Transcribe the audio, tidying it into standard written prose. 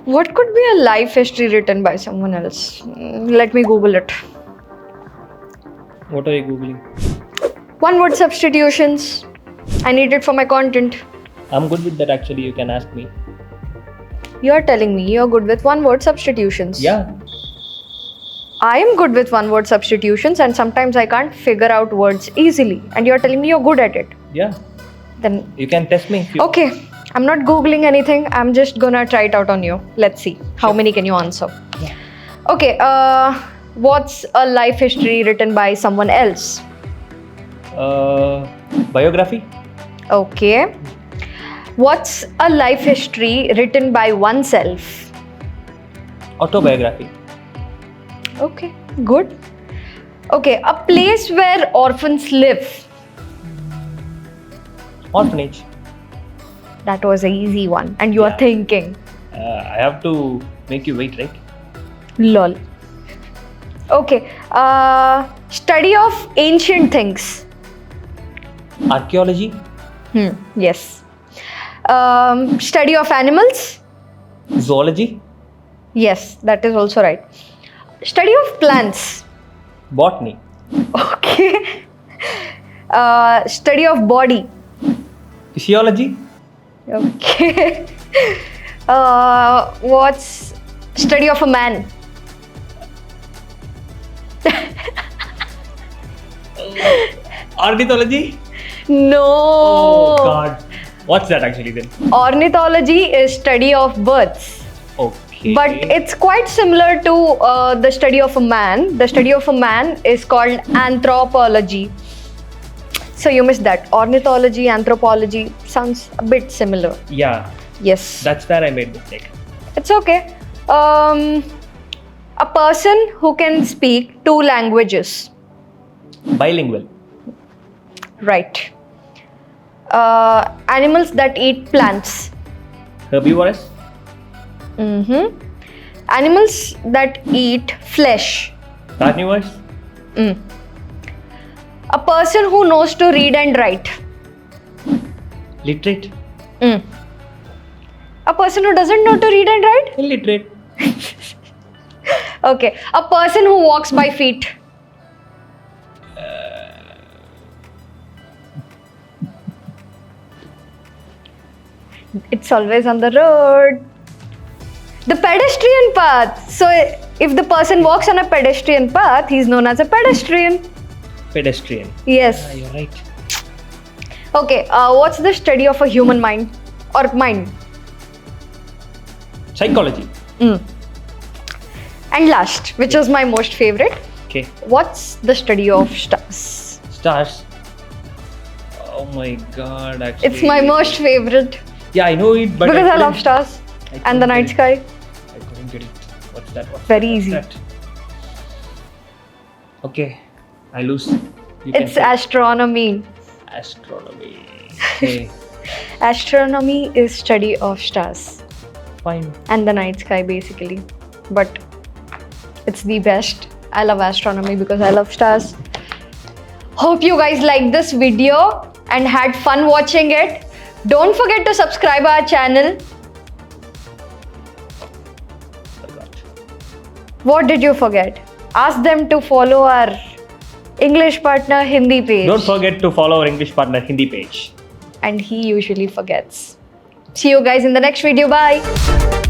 What could be a life history written by someone else? Let me Google it. What are you googling? One word substitutions. I need it for my content. I'm good with that actually. You can ask me. You're telling me you're good with one word substitutions. Yeah. I am good with one word substitutions and sometimes I can't figure out words easily. And you're telling me you're good at it. Yeah. Then You can test me if you okay. I'm not Googling anything. I'm just gonna try it out on you. Let's see. How Sure. many can you answer? Yeah. Okay. What's a life history written by someone else? Biography? Okay. What's a life history written by oneself? Autobiography? Okay, good. Okay, a place where orphans live. Orphanage? That was an easy one. And you are Yeah. thinking. I have to make you wait, right? Lol. Okay. Study of ancient things. Archaeology? Yes. Study of animals. Zoology? Yes, that is also right. Study of plants. Botany? Okay. Study of body. Physiology? Okay. What's study of a man? Ornithology? No. Oh God. What's that actually then? Ornithology is study of birds. Okay. But it's quite similar to the study of a man. The study of a man is called anthropology. So you missed that. Ornithology, anthropology sounds a bit similar. Yeah. Yes. That's where I made mistake. It's okay. A person who can speak 2 languages. Bilingual? Right. Animals that eat plants. Herbivorous? Mm-hmm. Animals that eat flesh. Carnivores? A person who knows to read and write. Literate? A person who doesn't know to read and write? Illiterate? Okay. A person who walks by feet. It's always on the road. The pedestrian path. So if the person walks on a pedestrian path, he's known as a pedestrian. Pedestrian? Yes. You're right. Okay. What's the study of a human mind or mind? Psychology? And last, which is my most favorite. Okay. What's the study of stars? Stars? Oh my God, actually. It's my most favorite Yeah, I know it, but because I couldn't- love stars I and the couldn't night get sky. it. I couldn't get it. What's that? Very What's easy. that? Okay, I lose. You can It's say. astronomy. Astronomy. Okay, Astronomy is study of stars fine. and the night sky basically. But it's the best. I love astronomy because I love stars. Hope you guys liked this video and had fun watching it. Don't forget to subscribe our channel. Forgot. What did you forget? Ask them to follow our English Partner Hindi page. Don't forget to follow our English Partner Hindi page. And he usually forgets. See you guys in the next video. Bye.